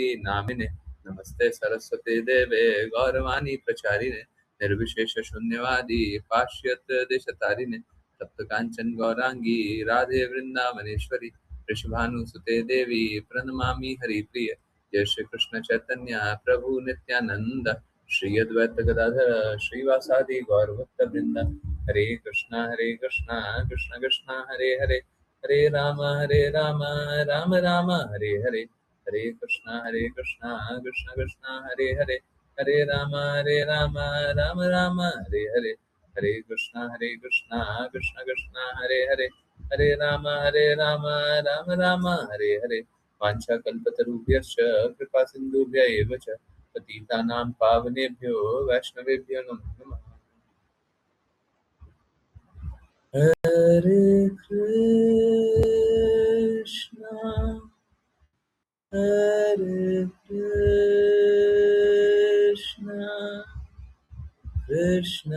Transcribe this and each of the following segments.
भारती नामिने नमस्ते सरस्वती देवे गौरवाणी प्रचारिणे निर्विशेष शून्यवादी पाश्चात्य देशतारिणे तप्त कांचन गौरांगी राधे वृंदावनेश्वरी वृषभानुसुते देवी प्रणमामि हरिप्रिय। जय श्री कृष्ण चैतन्य प्रभु नित्यानंद श्री अद्वैत गदाधर श्रीवासादि गौर भक्त वृंद। हरे कृष्णा कृष्ण कृष्ण हरे हरे हरे राम राम राम हरे हरे। हरे कृष्णा कृष्ण कृष्ण हरे हरे हरे राम राम राम हरे हरे। हरे कृष्णा कृष्ण कृष्ण हरे हरे हरे राम राम राम हरे हरे। वाञ्छाकल्पतरुभ्यश्च कृपा सिन्धुभ्य एव च पतितानां पावनेभ्यो वैष्णवेभ्यो नमो नमः। हरे कृष्णा कृष्ण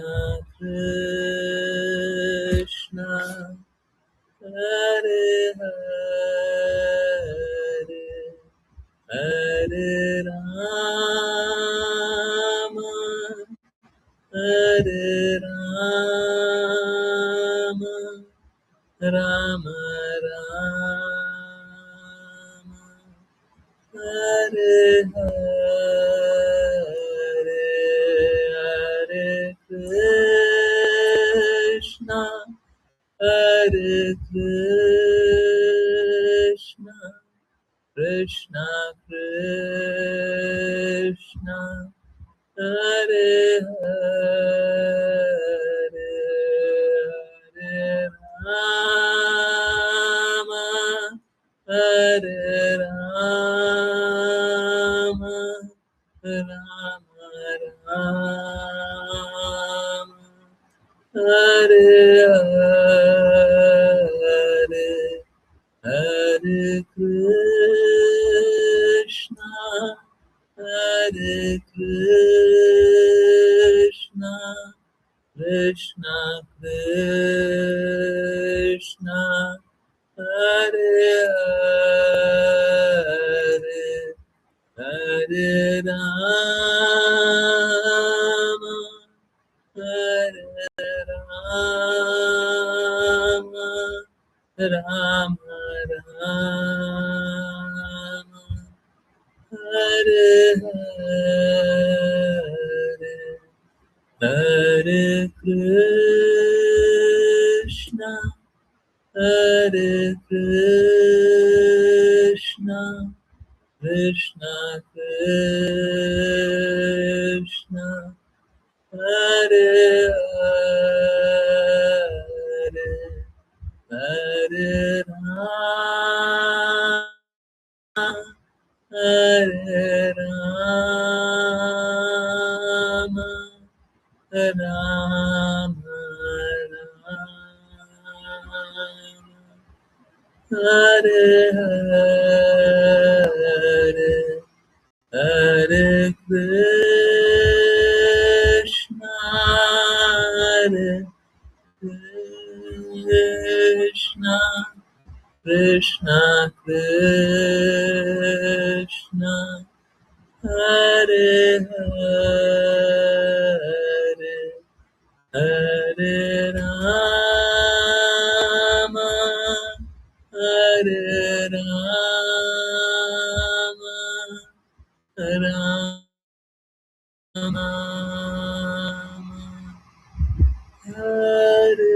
कृष्ण हरे हरे हरे राम राम राम हरे हरे। हरे कृष्णा कृष्ण कृष्ण हरे हरे हरे राम राम राम हरे हरे। हरे कृष्णा कृष्ण कृष्ण हरे हरे हरे राम राम राम हरे हरे। हरे कृष्णा कृष्ण कृष्ण हरे हरे हरे राम राम राम हरे हरे हरे कृष्णा कृष्ण कृष्ण हरे हरे हरे राम राम हरे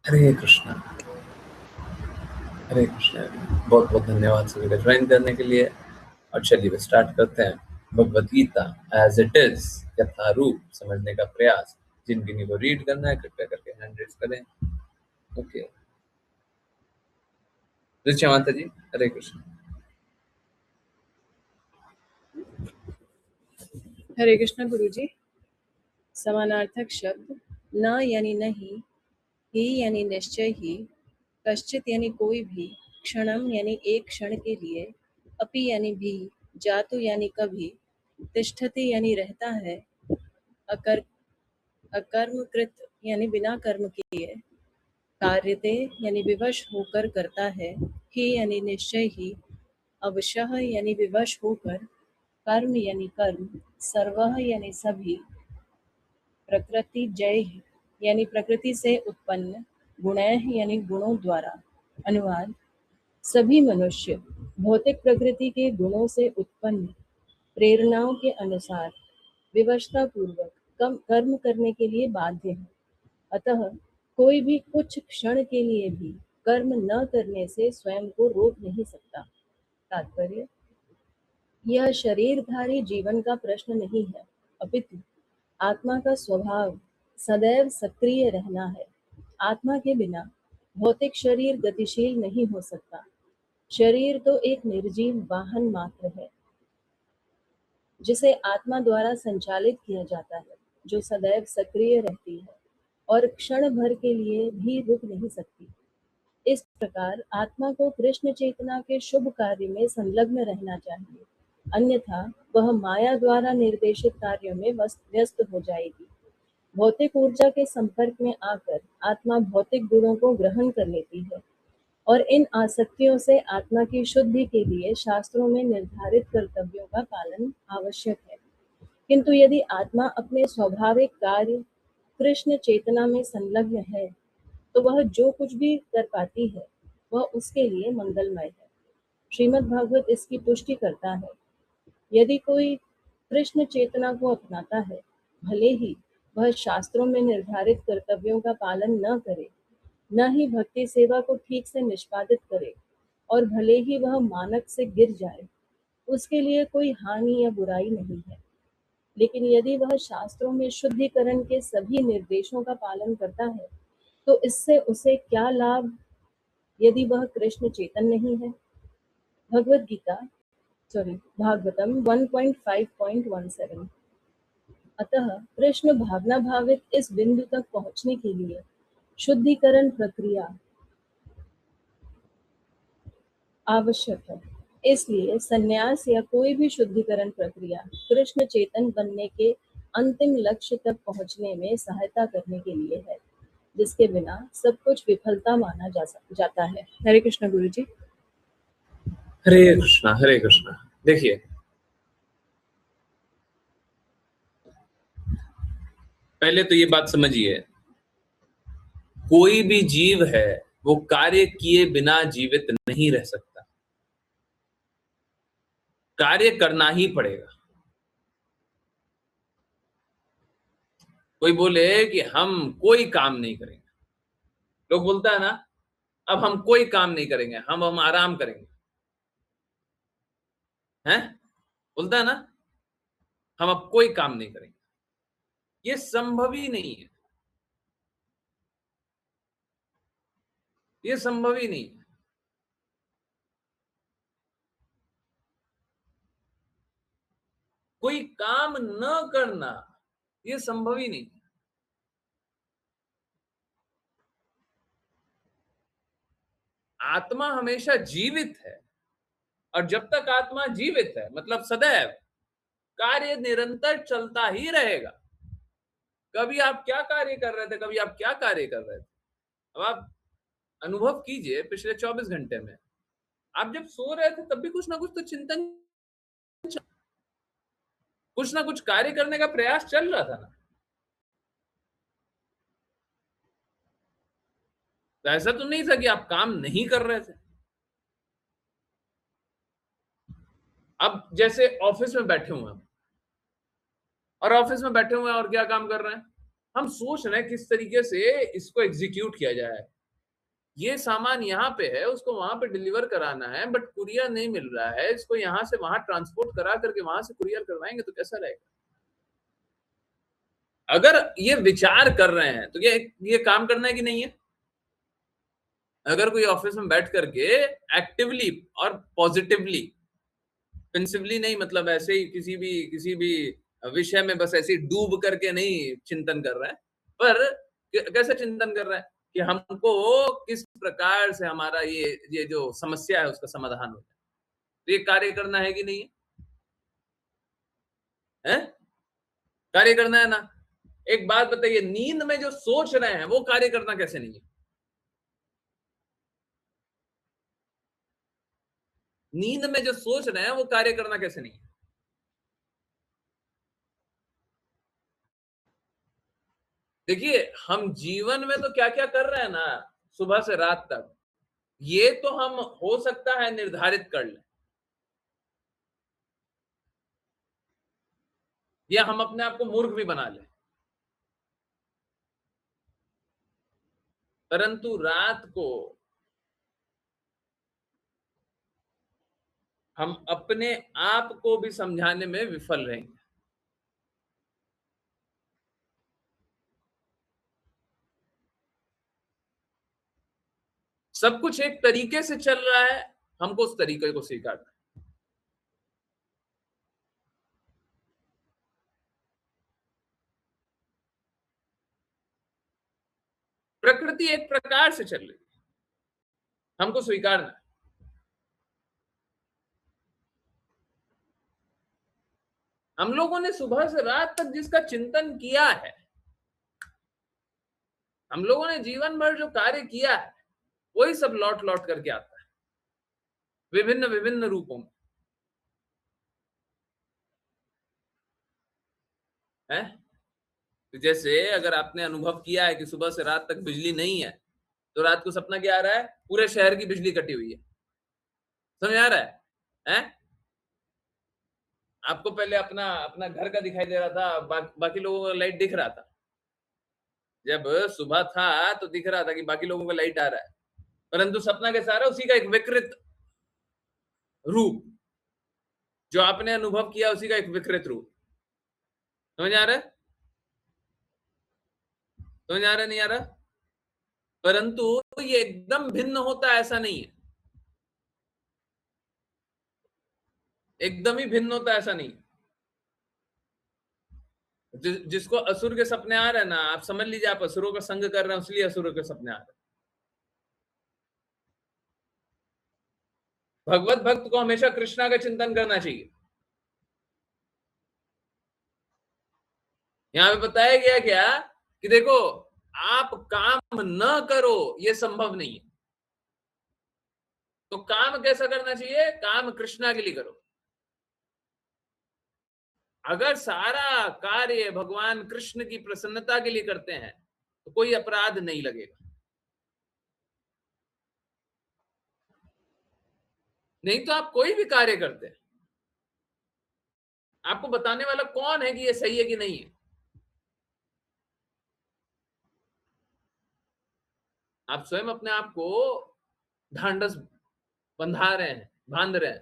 हरे कृष्णा। हरे कृष्णा। बहुत बहुत धन्यवाद सभी का ज्वाइन करने के लिए। और चलिए स्टार्ट करते हैं। Bhagavad Gita as it is यथारूप समझने का प्रयास। जिन जिन को रीड करना है कृपया करके हैंड रेज करें। ओके रुचि माता जी, हरे कृष्ण। हरे कृष्ण गुरुजी। समानार्थक शब्द न यानी नहीं, ही यानी निश्चय ही, कश्चित यानी कोई भी, क्षणम यानी एक क्षण के लिए, अपि यानी भी, जातु यानी कभी, तिष्ठति यानी रहता है, अकर्मकृत यानी बिना कर्म किए, कार्यते यानी विवश होकर करता है, ही यानी निश्चय ही, अवशः यानी विवश होकर, कर्म यानी कर्म, सर्वः यानी सभी, प्रकृति जय यानी प्रकृति से उत्पन्न, गुणैः यानी गुणों द्वारा। अनुवाद: सभी मनुष्य भौतिक प्रकृति के गुणों से उत्पन्न प्रेरणाओं के अनुसार विवशता पूर्वक कर्म करने के लिए बाध्य है। अतः कोई भी कुछ क्षण के लिए भी कर्म न करने से स्वयं को रोक नहीं सकता। तात्पर्य: यह शरीरधारी जीवन का प्रश्न नहीं है, अपितु आत्मा का स्वभाव सदैव सक्रिय रहना है। आत्मा के बिना भौतिक शरीर गतिशील नहीं हो सकता। शरीर तो एक निर्जीव वाहन मात्र है जिसे आत्मा द्वारा संचालित किया जाता है, जो सदैव सक्रिय रहती है और क्षण भर के लिए भी रुक नहीं सकती। इस प्रकार आत्मा को कृष्ण चेतना के शुभ कार्य में संलग्न रहना चाहिए, अन्यथा वह माया द्वारा निर्देशित कार्यों में व्यस्त हो जाएगी। भौतिक ऊर्जा के संपर्क में आकर आत्मा भौतिक गुणों को ग्रहण कर लेती है और इन आसक्तियों से आत्मा की शुद्धि के लिए शास्त्रों में निर्धारित कर्तव्यों का पालन आवश्यक है। किंतु यदि आत्मा अपने स्वाभाविक कार्य कृष्ण चेतना में संलग्न है, तो वह जो कुछ भी कर पाती है वह उसके लिए मंगलमय है। श्रीमद् भागवत इसकी पुष्टि करता है। यदि कोई कृष्ण चेतना को अपनाता है, भले ही वह शास्त्रों में निर्धारित कर्तव्यों का पालन न करे, न ही भक्ति सेवा को ठीक से निष्पादित करे, और भले ही वह मानक से गिर जाए, उसके लिए कोई हानि या बुराई नहीं है। लेकिन यदि वह शास्त्रों में शुद्धिकरण के सभी निर्देशों का पालन करता है, तो इससे उसे क्या लाभ यदि वह कृष्ण चेतन नहीं है। भागवतम 1.5.17। अतः कृष्ण भावना भावित इस बिंदु तक पहुंचने के लिए शुद्धिकरण प्रक्रिया आवश्यक है। इसलिए संन्यास या कोई भी शुद्धिकरण प्रक्रिया कृष्ण चेतन बनने के अंतिम लक्ष्य तक पहुंचने में सहायता करने के लिए है, जिसके बिना सब कुछ विफलता माना जाता है। हरे कृष्ण गुरु जी। हरे कृष्णा हरे कृष्णा। देखिए, पहले तो ये बात समझिए, कोई भी जीव है वो कार्य किए बिना जीवित नहीं रह सकता। कार्य करना ही पड़ेगा। कोई बोले कि हम कोई काम नहीं करेंगे, लोग बोलता है ना, अब हम कोई काम नहीं करेंगे, हम आराम करेंगे, हैं? बोलता है ना, हम अब कोई काम नहीं करेंगे। ये संभव ही नहीं है, ये संभव ही नहीं है। कोई काम न करना ये संभव ही नहीं है। आत्मा हमेशा जीवित है, और जब तक आत्मा जीवित है मतलब सदैव कार्य निरंतर चलता ही रहेगा। कभी आप क्या कार्य कर रहे थे, कभी आप क्या कार्य कर रहे थे। अब आप अनुभव कीजिए, पिछले 24 घंटे में आप जब सो रहे थे तब भी कुछ ना कुछ तो चिंतन, कुछ ना कुछ कार्य करने का प्रयास चल रहा था ना। तो ऐसा तो नहीं था कि आप काम नहीं कर रहे थे। अब जैसे ऑफिस में बैठे हुए हैं, और ऑफिस में बैठे हुए हैं और क्या काम कर रहे हैं, हम सोच रहे हैं किस तरीके से इसको एग्जीक्यूट किया जाए। ये सामान यहाँ पे है, उसको वहां पे डिलीवर कराना है, बट कुरियर नहीं मिल रहा है, इसको यहाँ से वहां ट्रांसपोर्ट करा करके वहां से कुरियर करवाएंगे तो कैसा रहेगा। अगर ये विचार कर रहे हैं तो ये काम करना है कि नहीं है। अगर कोई ऑफिस में बैठ करके एक्टिवली और पॉजिटिवली, पेंसिवली नहीं, मतलब ऐसे ही किसी भी विषय में बस ऐसे ही डूब करके नहीं चिंतन कर रहा है, पर कैसे चिंतन कर रहा है कि हमको किस प्रकार से हमारा ये जो समस्या है उसका समाधान हो जाए। तो ये कार्य करना है कि नहीं है। है? कार्य करना है ना। एक बात बताइए, नींद में जो सोच रहे हैं वो कार्य करना कैसे नहीं है? नींद में जो सोच रहे हैं वो कार्य करना कैसे नहीं है? देखिए, हम जीवन में तो क्या क्या कर रहे हैं ना, सुबह से रात तक, ये तो हम हो सकता है निर्धारित कर लें, या हम अपने आप को मूर्ख भी बना लें। परंतु रात को हम अपने आप को भी समझाने में विफल रहेंगे। सब कुछ एक तरीके से चल रहा है, हमको उस तरीके को स्वीकारना है। प्रकृति एक प्रकार से चल रही है, हमको स्वीकारना है। हम लोगों ने सुबह से रात तक जिसका चिंतन किया है, हम लोगों ने जीवन भर जो कार्य किया है, वही सब लौट लौट करके आता है, विभिन्न विभिन्न रूपों में। है? तो जैसे अगर आपने अनुभव किया है कि सुबह से रात तक बिजली नहीं है, तो रात को सपना क्या आ रहा है? पूरे शहर की बिजली कटी हुई है। समझ आ रहा है? हैं? आपको पहले अपना अपना घर का दिखाई दे रहा था, बाकी लोगों का लाइट दिख रहा था। जब सुबह था तो दिख रहा था कि बाकी लोगों का लाइट आ रहा है, परंतु सपना कैसा आ रहा है? उसी का एक विकृत रूप, जो आपने अनुभव किया उसी का एक विकृत रूप। समझ आ रहा है? समझ आ रहा है, नहीं आ रहा? परंतु ये एकदम भिन्न होता है ऐसा नहीं है, एकदम ही भिन्न होता है ऐसा नहीं। जिसको असुर के सपने आ रहे हैं ना, आप समझ लीजिए आप असुरों का संग कर रहे हैं, इसलिए असुरों के सपने आ रहे हैं। भगवत भक्त को हमेशा कृष्णा का चिंतन करना चाहिए। यहां पे बताया गया क्या कि देखो, आप काम न करो ये संभव नहीं है, तो काम कैसा करना चाहिए? काम कृष्णा के लिए करो। अगर सारा कार्य भगवान कृष्ण की प्रसन्नता के लिए करते हैं तो कोई अपराध नहीं लगेगा। नहीं तो आप कोई भी कार्य करते हैं, आपको बताने वाला कौन है कि ये सही है कि नहीं है? आप स्वयं अपने आप को ढांढस बंधा रहे हैं, बांध रहे हैं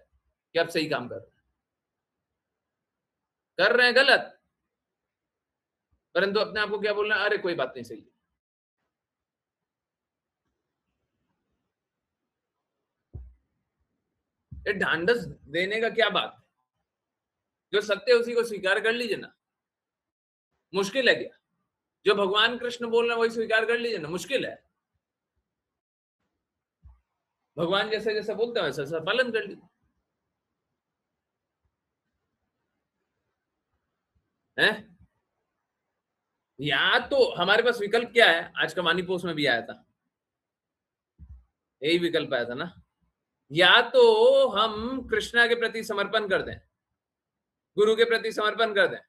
कि आप सही काम कर रहे हैं गलत, परंतु अपने आप को क्या बोल रहे हैं? अरे कोई बात नहीं, सही है। ये ढांढस देने का क्या बात है? जो सत्य है उसी को स्वीकार कर लीजिए ना, मुश्किल है क्या? जो भगवान कृष्ण बोल रहे हैं वही स्वीकार कर लीजिए ना, मुश्किल है? भगवान जैसे जैसे बोलते हैं वैसा वैसा पालन कर लीजिए। है? या तो हमारे पास विकल्प क्या है? आज का वाणी पोस्ट में भी आया था, यही विकल्प आया था ना। या तो हम कृष्णा के प्रति समर्पण कर दें, गुरु के प्रति समर्पण कर दें,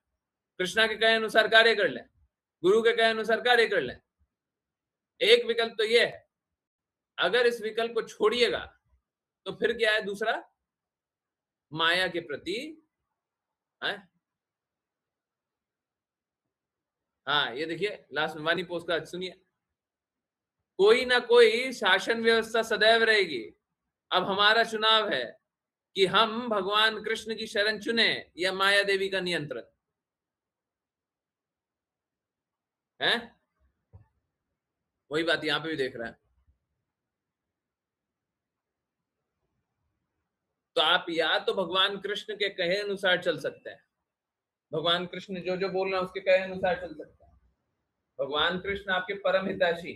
कृष्णा के कहे अनुसार कार्य कर लें, गुरु के कहे अनुसार कार्य कर लें। एक विकल्प तो ये है। अगर इस विकल्प को छोड़िएगा तो फिर क्या है दूसरा? माया के प्रति। है? हाँ, ये देखिए लास्ट वाणी पोस्ट का सुनिए। कोई ना कोई शासन व्यवस्था सदैव रहेगी। अब हमारा चुनाव है कि हम भगवान कृष्ण की शरण चुने या माया देवी का नियंत्रण। है? वही बात यहां पे भी देख रहे हैं। तो आप या तो भगवान कृष्ण के कहे अनुसार चल सकते हैं, भगवान कृष्ण जो जो बोल रहे हैं उसके कहे अनुसार चल सकते हैं। भगवान कृष्ण आपके परम हितैषी,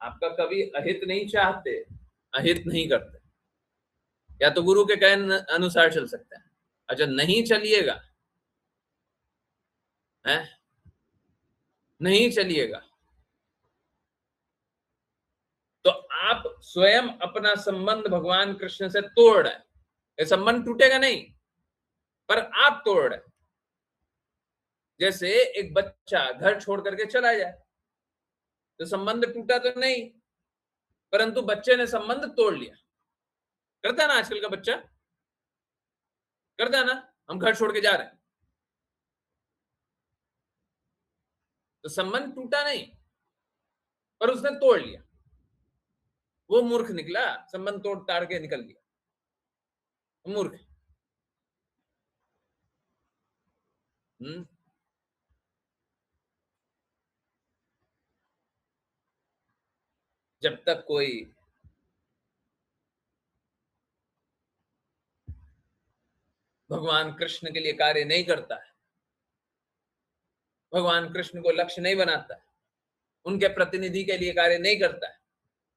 आपका कभी अहित नहीं चाहते, अहित नहीं करते। या तो गुरु के कहे अनुसार चल सकते हैं। अच्छा, नहीं चलिएगा है, नहीं चलिएगा। तो आप स्वयं अपना संबंध भगवान कृष्ण से तोड़ रहे हैं। ये संबंध टूटेगा नहीं, पर आप तोड़ रहे हैं। जैसे एक बच्चा घर छोड़ करके चला जाए तो संबंध टूटा तो नहीं, परंतु बच्चे ने संबंध तोड़ लिया। करता है ना आजकल का बच्चा, करता है ना। हम घर छोड़ के जा रहे हैं तो संबंध टूटा नहीं, पर उसने तोड़ लिया। वो मूर्ख निकला, संबंध तोड़ ताड़ के निकल गया, मूर्ख। हम्म। जब तक कोई भगवान कृष्ण के लिए कार्य नहीं करता है, भगवान कृष्ण को लक्ष्य नहीं बनाता है, उनके प्रतिनिधि के लिए कार्य नहीं करता है,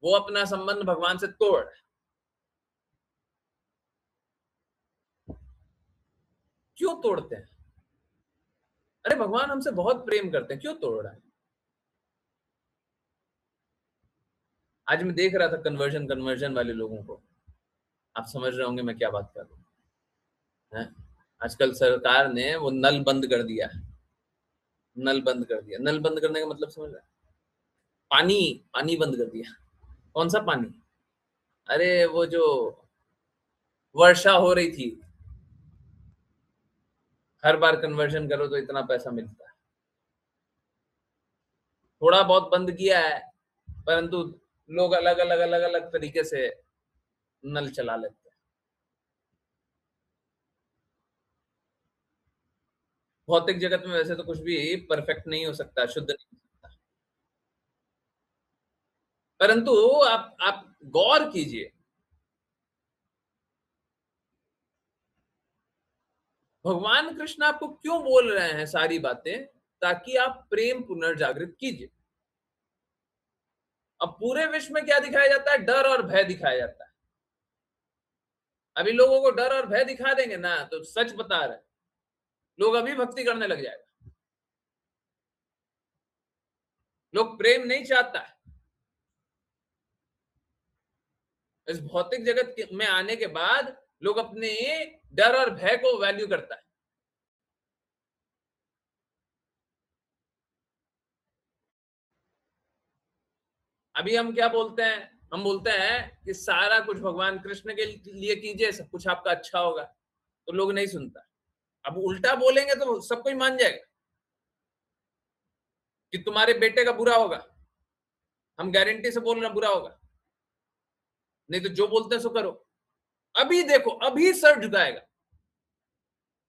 वो अपना संबंध भगवान से तोड़। क्यों तोड़ते हैं? अरे भगवान हमसे बहुत प्रेम करते हैं, क्यों तोड़ रहा है? आज मैं देख रहा था कन्वर्जन वाले लोगों को। आप समझ रहे होंगे मैं क्या बात कर रहा हूँ। आजकल सरकार ने वो नल बंद कर दिया है। नल बंद कर दिया, नल बंद करने का मतलब समझ रहे हैं? पानी, पानी बंद कर दिया। कौन सा पानी? अरे वो जो वर्षा हो रही थी, हर बार कन्वर्जन करो तो इतना पैसा मिलता है। थोड़ा बहुत बंद किया है, परंतु लोग अलग अलग अलग अलग तरीके से नल चला लेते हैं। भौतिक जगत में वैसे तो कुछ भी परफेक्ट नहीं हो सकता, शुद्ध नहीं हो सकता, परंतु आप गौर कीजिए, भगवान कृष्ण आपको क्यों बोल रहे हैं सारी बातें? ताकि आप प्रेम पुनर्जागृत कीजिए। अब पूरे विश्व में क्या दिखाया जाता है? डर और भय दिखाया जाता है। अभी लोगों को डर और भय दिखा देंगे ना, तो सच बता रहे, लोग अभी भक्ति करने लग जाएगा। लोग प्रेम नहीं चाहता है। इस भौतिक जगत में आने के बाद लोग अपने डर और भय को वैल्यू करता है। अभी हम क्या बोलते हैं? हम बोलते हैं कि सारा कुछ भगवान कृष्ण के लिए कीजिए, सब कुछ आपका अच्छा होगा। तो लोग नहीं सुनता। अब उल्टा बोलेंगे तो सब कोई मान जाएगा कि तुम्हारे बेटे का बुरा होगा। हम गारंटी से बोल रहे हैं बुरा होगा, नहीं तो जो बोलते हैं सो करो। अभी देखो, अभी सर झुकाएगा,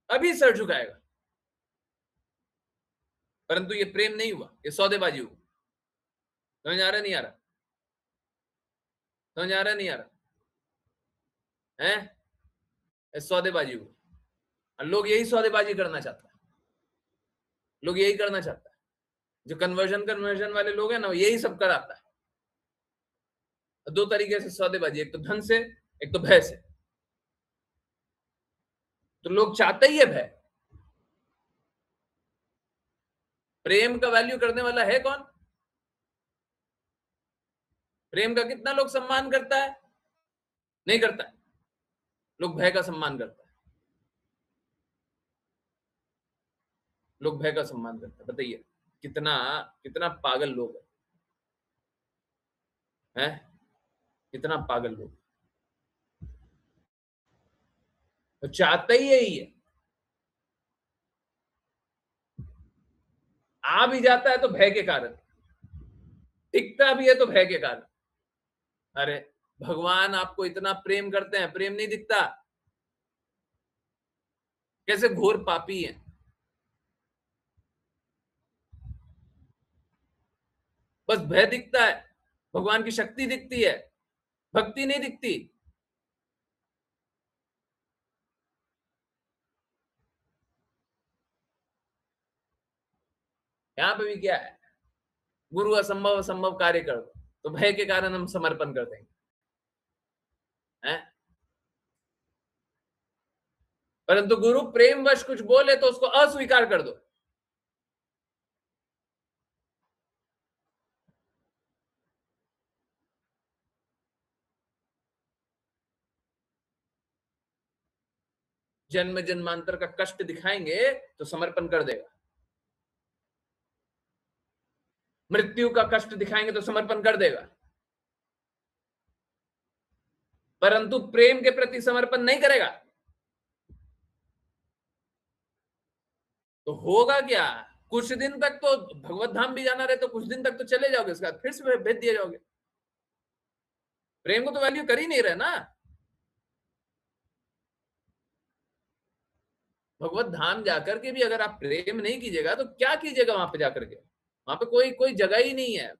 अभी सर झुकाएगा। परंतु ये प्रेम नहीं हुआ, ये सौदेबाजी हुआ। समझ आ रहा नहीं आ रहा? समझ आ रहा नहीं आ रहा है? ये सौदेबाजी हुआ। और लोग यही सौदेबाजी करना चाहता है, लोग यही करना चाहता है। जो कन्वर्जन वाले लोग हैं ना, यही सब कराता है। दो तरीके से सौदेबाजी, एक तो धन से, एक तो भय से। तो लोग चाहते ही है भय। प्रेम का वैल्यू करने वाला है कौन? प्रेम का कितना लोग सम्मान करता है? नहीं करता है। लोग भय का सम्मान करता है। लोग भय का सम्मान करते हैं। बताइए कितना कितना पागल लोग हैं? कितना पागल लोग। तो चाहते ही यही है। आ भी जाता है तो भय के कारण, टिकता भी है तो भय के कारण। अरे भगवान आपको इतना प्रेम करते हैं, प्रेम नहीं दिखता? कैसे घोर पापी है। बस भय दिखता है, भगवान की शक्ति दिखती है, भक्ति नहीं दिखती। यहाँ पे भी क्या है? गुरु असंभव असंभव कार्य कर दो तो भय के कारण हम समर्पण कर देंगे, हैं? परंतु गुरु प्रेमवश कुछ बोले तो उसको अस्वीकार कर दो। जन्म जन्मांतर का कष्ट दिखाएंगे तो समर्पण कर देगा, मृत्यु का कष्ट दिखाएंगे तो समर्पण कर देगा, परंतु प्रेम के प्रति समर्पण नहीं करेगा तो होगा क्या? कुछ दिन तक तो भगवत धाम भी जाना रहे तो कुछ दिन तक तो चले जाओगे, उसके बाद फिर से भेज दिए जाओगे। प्रेम को तो वैल्यू कर ही नहीं रहे ना। भगवत धाम जाकर के भी अगर आप प्रेम नहीं कीजिएगा तो क्या कीजिएगा वहां पे जाकर के? वहां पे कोई कोई जगह ही नहीं है,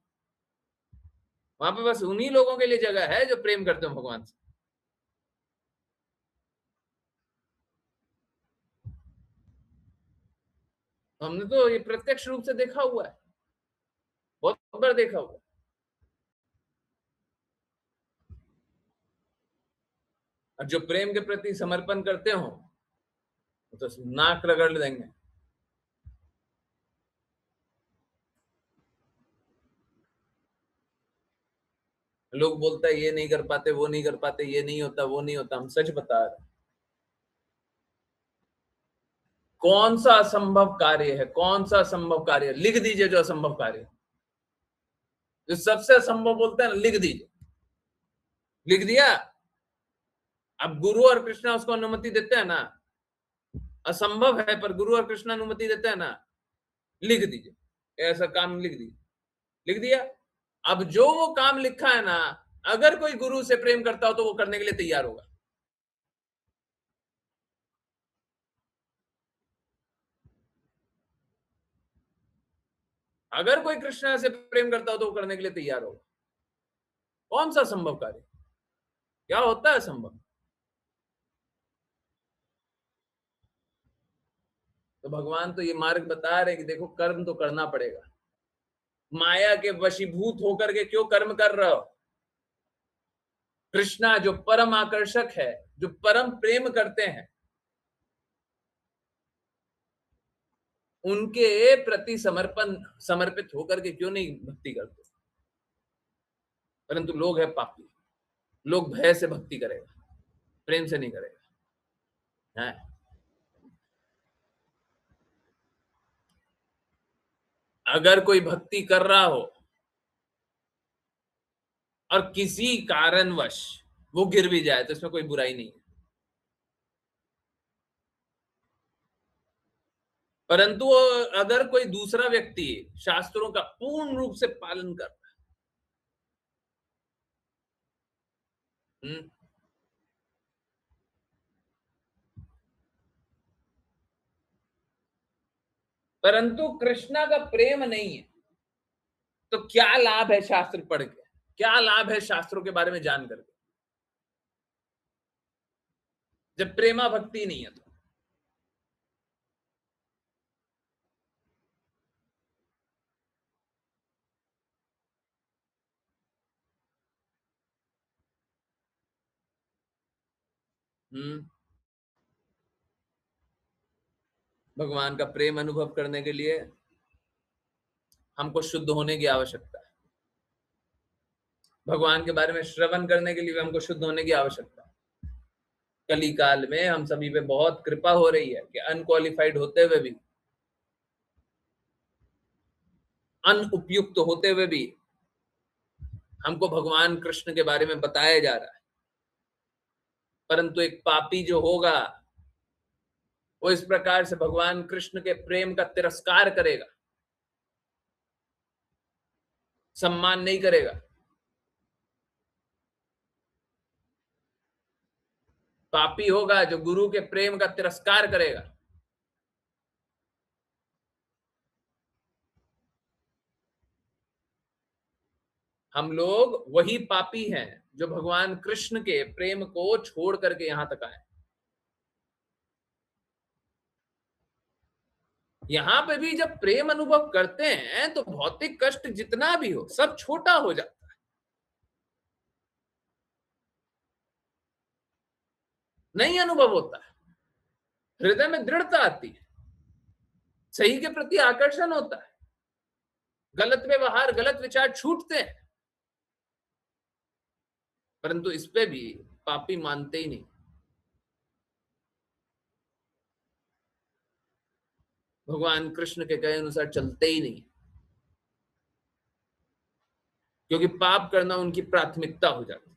वहां पे बस उन्हीं लोगों के लिए जगह है जो प्रेम करते हो भगवान से। हमने तो ये प्रत्यक्ष रूप से देखा हुआ है, बहुत बार देखा हुआ है। और जो प्रेम के प्रति समर्पण करते हो तो नाक रगड़ देंगे। लोग बोलता है ये नहीं कर पाते, वो नहीं कर पाते, ये नहीं होता, वो नहीं होता। हम सच बता रहे हैं, कौन सा असंभव कार्य है, कौन सा असंभव कार्य? लिख दीजिए जो असंभव कार्य, जो सबसे असंभव बोलते हैं ना, लिख दीजिए। लिख दिया। अब गुरु और कृष्णा उसको अनुमति देते हैं ना, असंभव है पर गुरु और कृष्ण अनुमति देते हैं ना, लिख दीजिए ऐसा काम, लिख दीजिए। लिख दिया। अब जो वो काम लिखा है ना, अगर कोई गुरु से प्रेम करता हो तो वो करने के लिए तैयार होगा। अगर कोई कृष्णा से प्रेम करता हो तो वो करने के लिए तैयार होगा। कौन सा संभव कार्य? क्या होता है संभव? तो भगवान तो ये मार्ग बता रहे कि देखो कर्म तो करना पड़ेगा। माया के वशीभूत होकर के क्यों कर्म कर रहे हो? कृष्णा जो परम आकर्षक है, जो परम प्रेम करते हैं, उनके प्रति समर्पित होकर के क्यों नहीं भक्ति करते? परंतु लोग है पापी, लोग भय से भक्ति करेगा, प्रेम से नहीं करेगा है। अगर कोई भक्ति कर रहा हो और किसी कारणवश वो गिर भी जाए तो इसमें कोई बुराई नहीं है, परंतु अगर कोई दूसरा व्यक्ति शास्त्रों का पूर्ण रूप से पालन कर रहा है, परंतु कृष्णा का प्रेम नहीं है, तो क्या लाभ है शास्त्र पढ़ के? क्या लाभ है शास्त्रों के बारे में जान करके, जब प्रेमा भक्ति नहीं है तो? हम्म भगवान का प्रेम अनुभव करने के लिए हमको शुद्ध होने की आवश्यकता है। भगवान के बारे में श्रवण करने के लिए हमको शुद्ध होने की आवश्यकता है। कली काल में हम सभी पे बहुत कृपा हो रही है कि अनक्वालिफाइड होते हुए भी, अनउपयुक्त होते हुए भी हमको भगवान कृष्ण के बारे में बताया जा रहा है। परंतु एक पापी जो होगा वो इस प्रकार से भगवान कृष्ण के प्रेम का तिरस्कार करेगा, सम्मान नहीं करेगा। पापी होगा जो गुरु के प्रेम का तिरस्कार करेगा। हम लोग वही पापी हैं जो भगवान कृष्ण के प्रेम को छोड़ करके यहां तक आए। यहां पे भी जब प्रेम अनुभव करते हैं तो भौतिक कष्ट जितना भी हो सब छोटा हो जाता है, नहीं अनुभव होता है। हृदय में दृढ़ता आती है, सही के प्रति आकर्षण होता है, गलत व्यवहार गलत विचार छूटते हैं। परंतु इस पे भी पापी मानते ही नहीं। भगवान कृष्ण के कहे अनुसार चलते ही नहीं, क्योंकि पाप करना उनकी प्राथमिकता हो जाती है।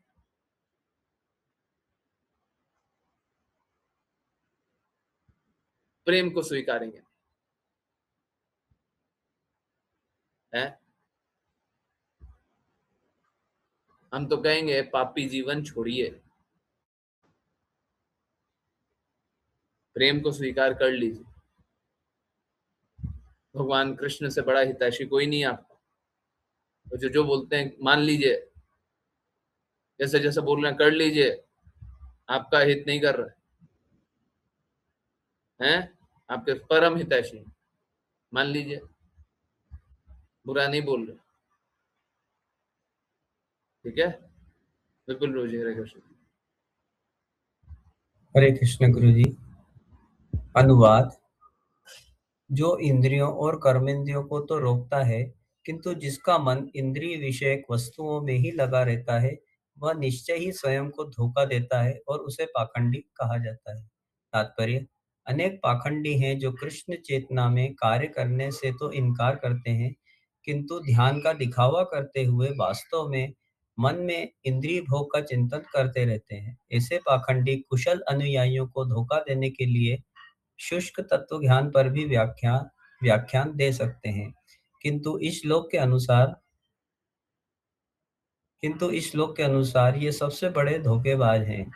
प्रेम को स्वीकारेंगे है, हम तो कहेंगे पापी जीवन छोड़िए, प्रेम को स्वीकार कर लीजिए। भगवान कृष्ण से बड़ा हितैषी कोई नहीं है आपका। तो जो बोलते हैं मान लीजिए, जैसे जैसे बोल रहे हैं कर लीजिए, आपका हित नहीं कर रहे हैं, आपके परम हितैषी हैं। मान लीजिए, बुरा नहीं बोल रहे, ठीक है, बिल्कुल रोजी। हरे कृष्ण। हरे कृष्ण गुरु जी। अनुवाद। जो इंद्रियों और कर्मेंद्रियों को तो रोकता है, किंतु जिसका मन इंद्रिय विषयक वस्तुओं में ही लगा रहता है, वह निश्चय ही स्वयं को धोखा देता है और उसे पाखंडी कहा जाता है। तात्पर्य: अनेक पाखंडी हैं जो कृष्ण चेतना में कार्य करने से तो इनकार करते हैं, किंतु ध्यान का दिखावा करते हुए वास्तव में मन में इंद्रिय भोग का चिंतन करते रहते हैं। ऐसे पाखंडी कुशल अनुयायियों को धोखा देने के लिए शुष्क तत्व ज्ञान पर भी व्याख्यान दे सकते हैं, किंतु इस श्लोक के अनुसार ये सबसे बड़े धोखेबाज हैं।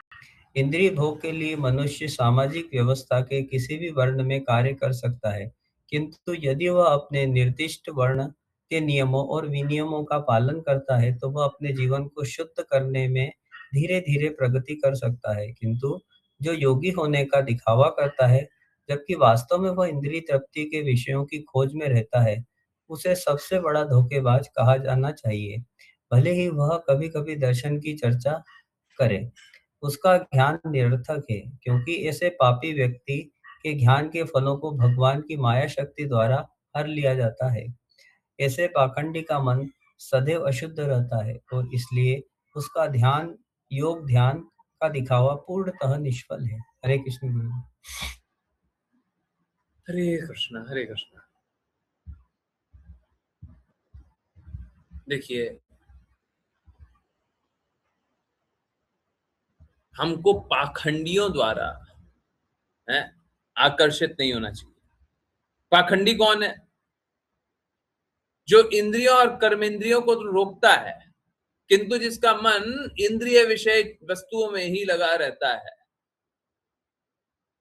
इंद्रिय भोग के लिए मनुष्य सामाजिक व्यवस्था के किसी भी वर्ण में कार्य कर सकता है, किंतु यदि वह अपने निर्दिष्ट वर्ण के नियमों और विनियमों का पालन करता है तो वह अपने जीवन को शुद्ध करने में धीरे धीरे प्रगति कर सकता है। किंतु जो योगी होने का दिखावा करता है, जबकि वास्तव में वह इंद्रिय तृप्ति के विषयों की खोज में रहता है, उसे सबसे बड़ा धोखेबाज कहा जाना चाहिए। भले ही वह कभी कभी दर्शन की चर्चा करे, उसका ज्ञान निरर्थक है, क्योंकि ऐसे पापी व्यक्ति के ज्ञान के फलों को भगवान की माया शक्ति द्वारा हर लिया जाता है। ऐसे पाखंडी का मन सदैव अशुद्ध रहता है और इसलिए उसका योग ध्यान का दिखावा पूर्णतः निष्फल है। हरे कृष्ण गुरु। हरे कृष्ण हरे कृष्ण। देखिए, हमको पाखंडियों द्वारा आकर्षित नहीं होना चाहिए। पाखंडी कौन है? जो इंद्रियों और कर्मेंद्रियों को तो रोकता है, किंतु जिसका मन इंद्रिय विषय वस्तुओं में ही लगा रहता है,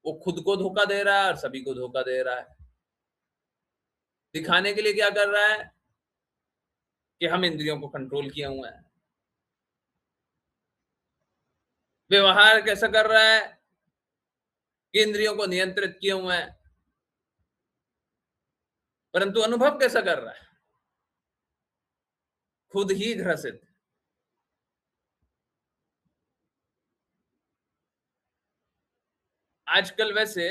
वो खुद को धोखा दे रहा है और सभी को धोखा दे रहा है। दिखाने के लिए क्या कर रहा है कि हम इंद्रियों को कंट्रोल किए हुए हैं। व्यवहार कैसा कर रहा है कि इंद्रियों को नियंत्रित किए हुए हैं, परंतु अनुभव कैसा कर रहा है? खुद ही ग्रसित। आजकल वैसे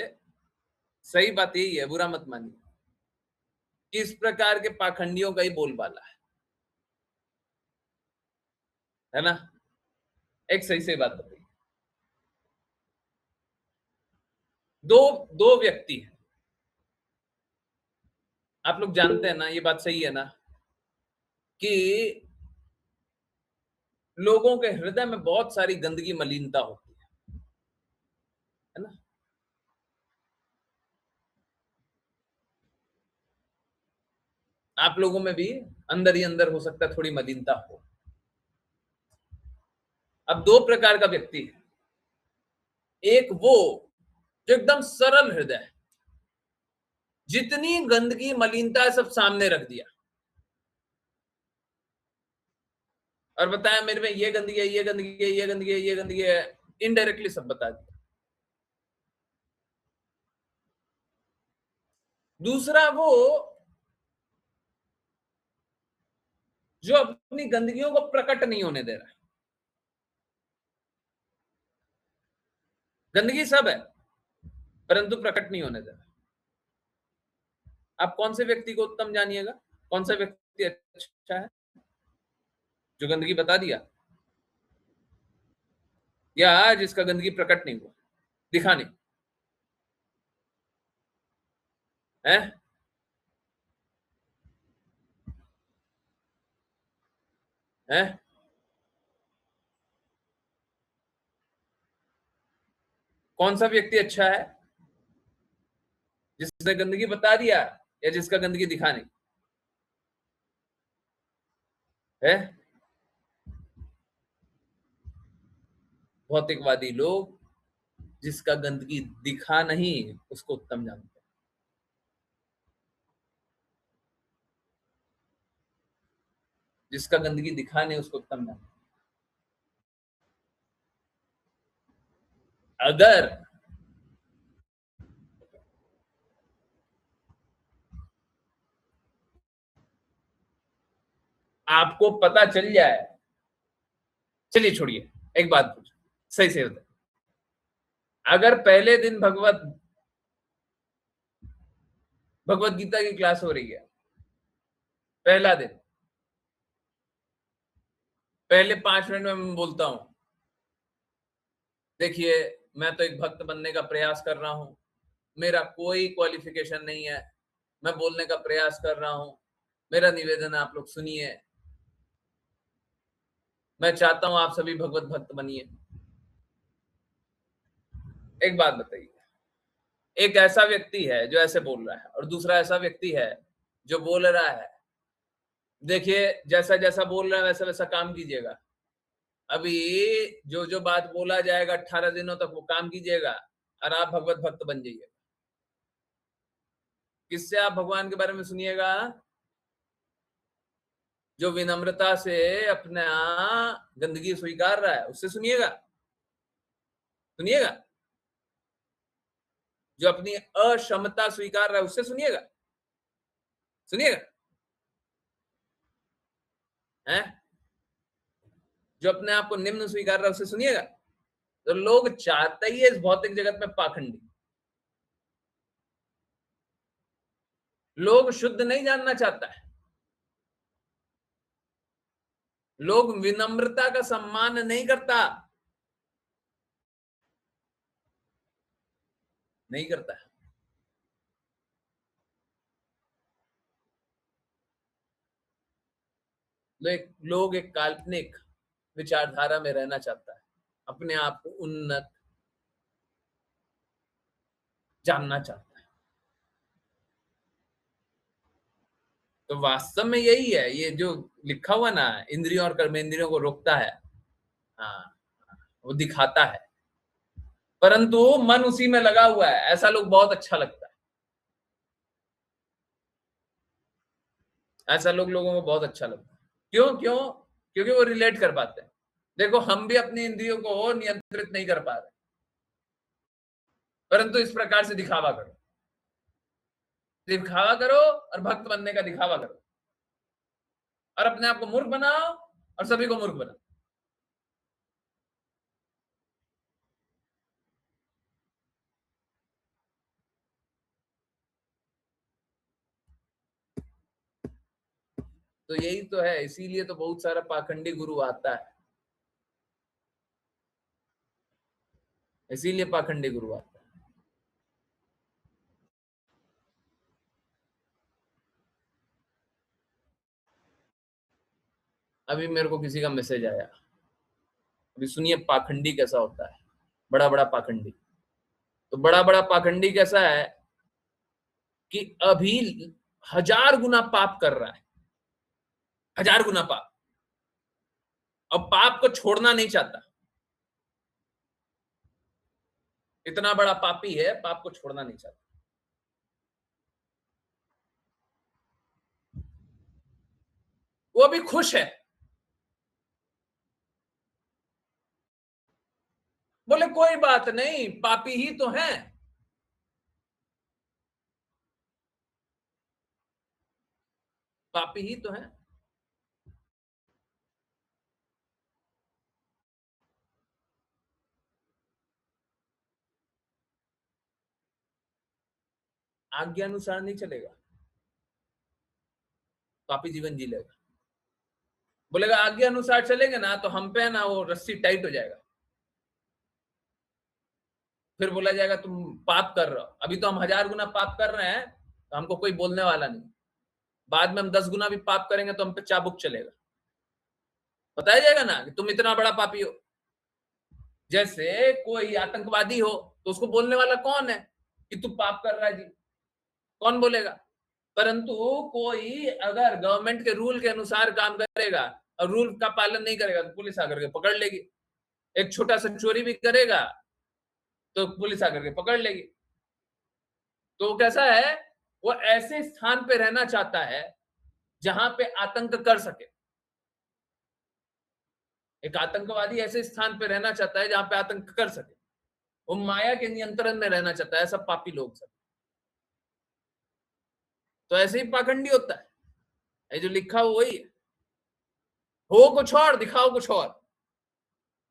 सही बात यही है, बुरा मत मानिए, कि इस प्रकार के पाखंडियों का ही बोलबाला है ना। एक सही बात बताइए, दो दो व्यक्ति हैं, आप लोग जानते हैं ना, ये बात सही है ना, कि लोगों के हृदय में बहुत सारी गंदगी मलिनता होती है ना। आप लोगों में भी अंदर ही अंदर हो सकता है थोड़ी मलिनता हो। अब दो प्रकार का व्यक्ति है, एक वो जो एकदम सरल हृदय है, जितनी गंदगी मलिनता है सब सामने रख दिया और बताया मेरे में ये गंदगी है, ये गंदगी है, ये गंदगी है, ये गंदगी है, इनडायरेक्टली सब बता दिया। दूसरा वो जो अपनी गंदगियों को प्रकट नहीं होने दे रहा है। गंदगी सब है परंतु प्रकट नहीं होने दे रहा। आप कौन से व्यक्ति को उत्तम जानिएगा? कौन सा व्यक्ति अच्छा है? जो गंदगी बता दिया या जिसका गंदगी प्रकट नहीं हुआ, दिखा नहीं। है? है? कौन सा व्यक्ति अच्छा है? जिसने गंदगी बता दिया या जिसका गंदगी दिखा नहीं? है? भौतिकवादी लोग जिसका गंदगी दिखा नहीं उसको उत्तम जानते हैं। जिसका गंदगी दिखा नहीं उसको उत्तम जानते हैं। अगर आपको पता चल जाए, चलिए छोड़िए, एक बात पूछो, सही से बताए, अगर पहले दिन भगवत गीता की क्लास हो रही है, पहला दिन, पहले 5 मिनट में मैं बोलता हूं, देखिए मैं तो एक भक्त बनने का प्रयास कर रहा हूं, मेरा कोई क्वालिफिकेशन नहीं है, मैं बोलने का प्रयास कर रहा हूं, मेरा निवेदन आप लोग सुनिए, मैं चाहता हूं आप सभी भगवत भक्त बनिए। एक बात बताइए, एक ऐसा व्यक्ति है जो ऐसे बोल रहा है और दूसरा ऐसा व्यक्ति है जो बोल रहा है, देखिए जैसा जैसा बोल रहा है वैसा वैसा काम कीजिएगा, अभी जो जो बात बोला जाएगा 18 दिनों तक वो काम कीजिएगा और आप भगवत भक्त बन जाइएगा। किससे आप भगवान के बारे में सुनिएगा? जो विनम्रता से अपना गंदगी स्वीकार रहा है उससे सुनिएगा, सुनिएगा। जो अपनी अक्षमता स्वीकार रहा है उससे सुनिएगा, सुनिएगा। हैं? जो अपने आप को निम्न स्वीकार रहा है उससे सुनिएगा। तो लोग चाहते ही है इस भौतिक जगत में पाखंडी, लोग शुद्ध नहीं जानना चाहता है, लोग विनम्रता का सम्मान नहीं करता, नहीं करता है। लोग एक काल्पनिक विचारधारा में रहना चाहता है, अपने आप को उन्नत जानना चाहता है। तो वास्तव में यही है, ये जो लिखा हुआ ना, इंद्रियों और कर्मेंद्रियों को रोकता है, हाँ, वो दिखाता है, परंतु मन उसी में लगा हुआ है। ऐसा लोग बहुत अच्छा लगता है, ऐसा लोगों को बहुत अच्छा लगता है। क्यों? क्योंकि वो रिलेट कर पाते हैं। देखो हम भी अपनी इंद्रियों को नियंत्रित नहीं कर पा रहे, परंतु इस प्रकार से दिखावा करो, दिखावा करो और भक्त बनने का दिखावा करो और अपने आप को मूर्ख बनाओ और सभी को मूर्ख बनाओ। तो यही तो है, इसीलिए तो बहुत सारा पाखंडी गुरु आता है, इसीलिए पाखंडी गुरु आता है। अभी मेरे को किसी का मैसेज आया, अभी सुनिए पाखंडी कैसा होता है, बड़ा बड़ा पाखंडी। तो बड़ा बड़ा पाखंडी कैसा है कि अभी 1000 गुना पाप कर रहा है, 1000 गुना पाप, और पाप को छोड़ना नहीं चाहता। इतना बड़ा पापी है, पाप को छोड़ना नहीं चाहता। वो भी खुश है, बोले कोई बात नहीं, पापी ही तो है, पापी ही तो है। आज्ञा अनुसार नहीं चलेगा, पापी जीवन जी लेगा। बोलेगा आज्ञा अनुसार चलेंगे ना तो हम पे ना वो रस्सी टाइट हो जाएगा, फिर बोला जाएगा तुम पाप कर रहे हो। अभी तो हम 1000 गुना पाप कर रहे हैं तो हमको कोई बोलने वाला नहीं। बाद में हम 10 गुना भी पाप करेंगे तो हम पे चाबुक चलेगा, बताया जाएगा ना कि तुम इतना बड़ा पापी हो। जैसे कोई आतंकवादी हो तो उसको बोलने वाला कौन है कि तू पाप कर रहा है जी, कौन बोलेगा? परंतु कोई अगर गवर्नमेंट के रूल के अनुसार काम करेगा और रूल का पालन नहीं करेगा तो पुलिस आकर के पकड़ लेगी। एक छोटा सा चोरी भी करेगा तो पुलिस आकर के पकड़ लेगी। तो कैसा है, वो ऐसे स्थान पे रहना चाहता है जहां पे आतंक कर सके। एक आतंकवादी ऐसे स्थान पे रहना चाहता है जहां पे आतंक कर सके, वो माया के नियंत्रण में रहना चाहता है। सब पापी लोग सब तो ऐसे ही पाखंडी होता है। ये जो लिखा हुआ वही है, हो कुछ और दिखाओ कुछ और।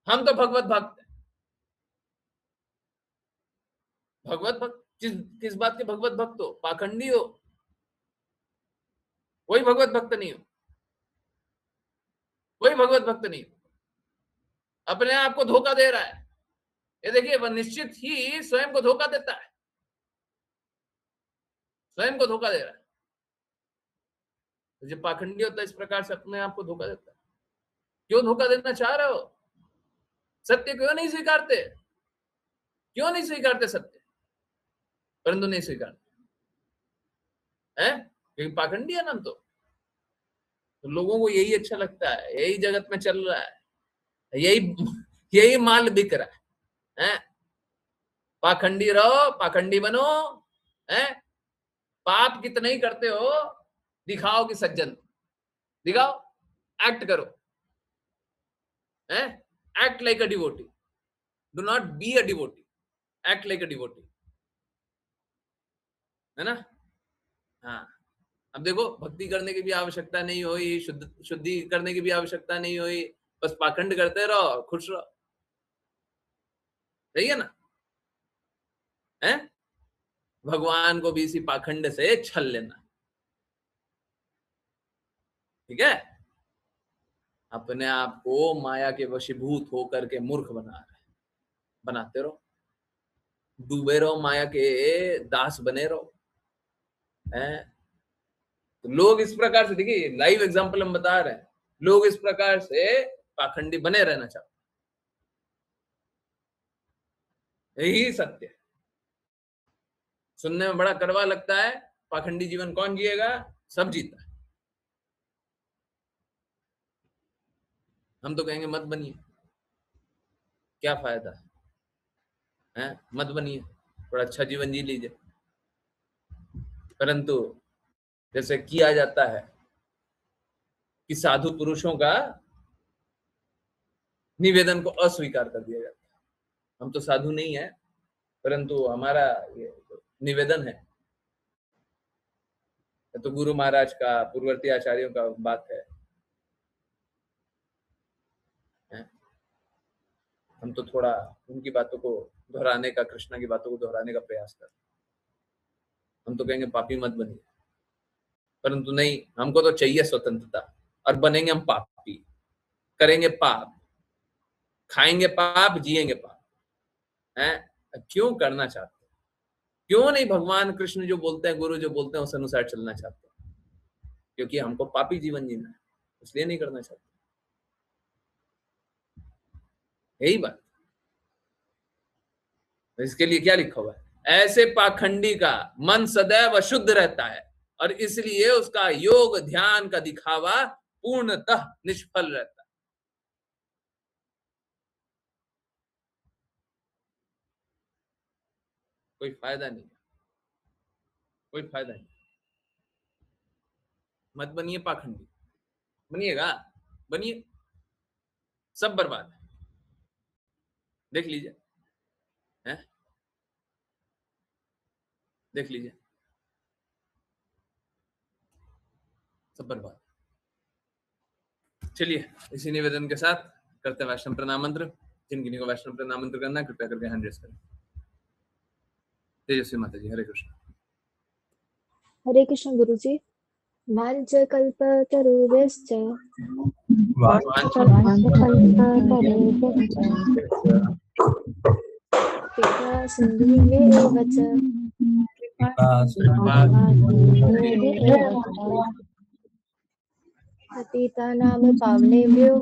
हम तो भगवत भक्त हैं। भगवत भक्त किस बात के भगवत भक्त हो? पाखंडी हो, कोई भगवत भक्त नहीं हो, कोई भगवत भक्त नहीं हो, अपने आप को धोखा दे रहा है। ये देखिए, वह निश्चित ही स्वयं को धोखा देता है, स्वयं को धोखा दे रहा है। जो पाखंडी होता है इस प्रकार से अपने आप को धोखा देता है। क्यों धोखा देना चाह रहे हो? सत्य क्यों नहीं स्वीकारते? क्यों नहीं स्वीकारते सत्य? परंतु नहीं स्वीकारते हैं क्योंकि पाखंडी है ना। तो लोगों को यही अच्छा लगता है, यही जगत में चल रहा है, यही माल बिक रहा है। पाखंडी रहो, पाखंडी बनो, हैं? पाप कितना ही करते हो, दिखाओ कि सज्जन, दिखाओ, एक्ट करो, हैं? Act like a devotee, do not be a devotee, act like a devotee, है ना? हाँ, अब देखो, भक्ति करने की भी आवश्यकता नहीं हुई, शुद्धि करने की भी आवश्यकता नहीं हुई, बस पाखंड करते रहो, खुश रहो। सही है ना? हैं? भगवान को भी इसी पाखंड से छल लेना, ठीक है? अपने आप को माया के वशीभूत होकर के मूर्ख बना रहे, बनाते रहो, डूबे रहो, माया के दास बने रहो, हैं? तो लोग इस प्रकार से, देखिए लाइव एग्जांपल हम बता रहे हैं, लोग इस प्रकार से पाखंडी बने रहना चाहते, यही सत्य है। सुनने में बड़ा कड़वा लगता है, पाखंडी जीवन कौन जिएगा? सब जीता है। हम तो कहेंगे मत बनिए, क्या फायदा है? मत बनिए, थोड़ा अच्छा जीवन जी लीजिए। परंतु जैसे किया जाता है कि साधु पुरुषों का निवेदन को अस्वीकार कर दिया जाता है। हम तो साधु नहीं है, परंतु हमारा ये निवेदन है, तो गुरु महाराज का, पूर्ववर्ती आचार्यों का बात है, हम तो थोड़ा उनकी बातों को दोहराने का, कृष्णा की बातों को दोहराने का प्रयास करते। हम तो कहेंगे पापी मत बनिए, परंतु नहीं, हमको तो चाहिए स्वतंत्रता, और बनेंगे हम पापी, करेंगे पाप, खाएंगे पाप, जिएंगे पाप, हैं? क्यों करना चाहते? क्यों नहीं भगवान कृष्ण जो बोलते हैं, गुरु जो बोलते हैं, उस अनुसार चलना चाहते हैं? क्योंकि हमको पापी जीवन जीना है, इसलिए नहीं करना चाहते। यही बात। इसके लिए क्या लिखा हुआ है? ऐसे पाखंडी का मन सदैव अशुद्ध रहता है और इसलिए उसका योग ध्यान का दिखावा पूर्णतः निष्फल रहता है। कोई फायदा नहीं, कोई फायदा नहीं। मत बनिए पाखंडी, बनिएगा, बनिए, सब बर्बाद है। देख लीजिए, हैं? देख लीजिए, सब बर्बाद। चलिए, इसी निवेदन के साथ करते हैं वैष्णव प्रणाम मंत्र। जिन किन्हीं को वैष्णव प्रणाम मंत्र करना है, कृपया करके हैंड रेज करें। तेजस्वी माता जी, हरे कृष्ण। हरे कृष्ण गुरुजी। वाञ्छकल्पतरुभ्यश्च कृपा सिन्धुभ्येव च पतितानां पावनेभ्यो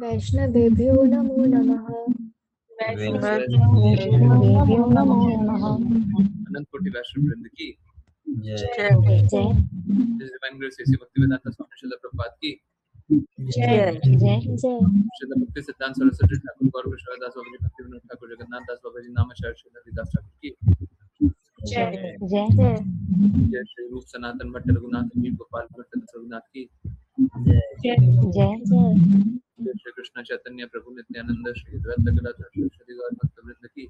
वैष्णवेभ्यो नमो नमः। अनंत कोटि वैष्णव वृंद की जय डिवाइन ग्रेस ऐसी भक्तिवेदांत स्वामी श्रील प्रभुपाद की श्रील भक्ति सिद्धांत सरस्वती ठाकुर गौर कृष्णदास बाबा जी भक्ति विनोद ठाकुर जगन्नाथ दास बाबा जी नामाचार्य श्री हरिदास ठाकुर की जय श्री रूप सनातन भट्ट रघुनाथ जी गोपाल भट्ट रघुनाथ की जय श्री कृष्ण चैतन्य प्रभु नित्यानंद श्री द्वैत गदाधर श्री गौर भक्त वृंद की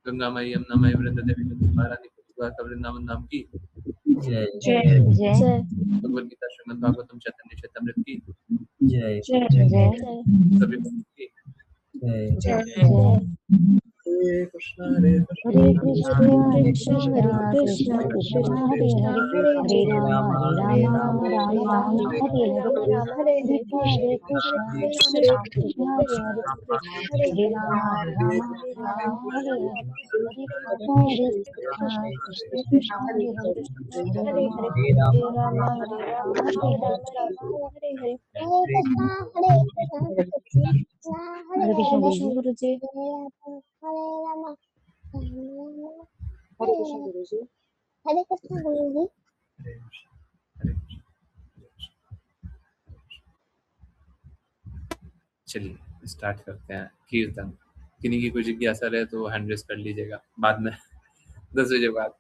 गंगा माई यमुना माई वृंद देवी महारानी का वृंदावन नाम की भगवद गीता श्रीमद् भागवतम चैतन्य चैतमृत की सभी भक्तों की हरे कृष्ण हरे कृष्ण हरे कृष्ण हरे कृष्ण कृष्ण कृष्ण हरे हरे राम हरे राम राम राम हरे हरे राम हरे हरे हरे कृष्ण हरे कृष्ण हरे राम हरे हरे हरे कृष्ण कृष्ण हरे कृष्ण हरे हरे हरे राम राम हरे हरे हरे कृष्ण गुरु जी। हरे कृष्ण गुरु जी। हरे कृष्ण हरे कृष्ण। चलिए स्टार्ट करते हैं कीर्तन। किन्हीं की कोई जिज्ञासा रहे तो हैंड रेस कर लीजिएगा बाद में 10 बजे बाद।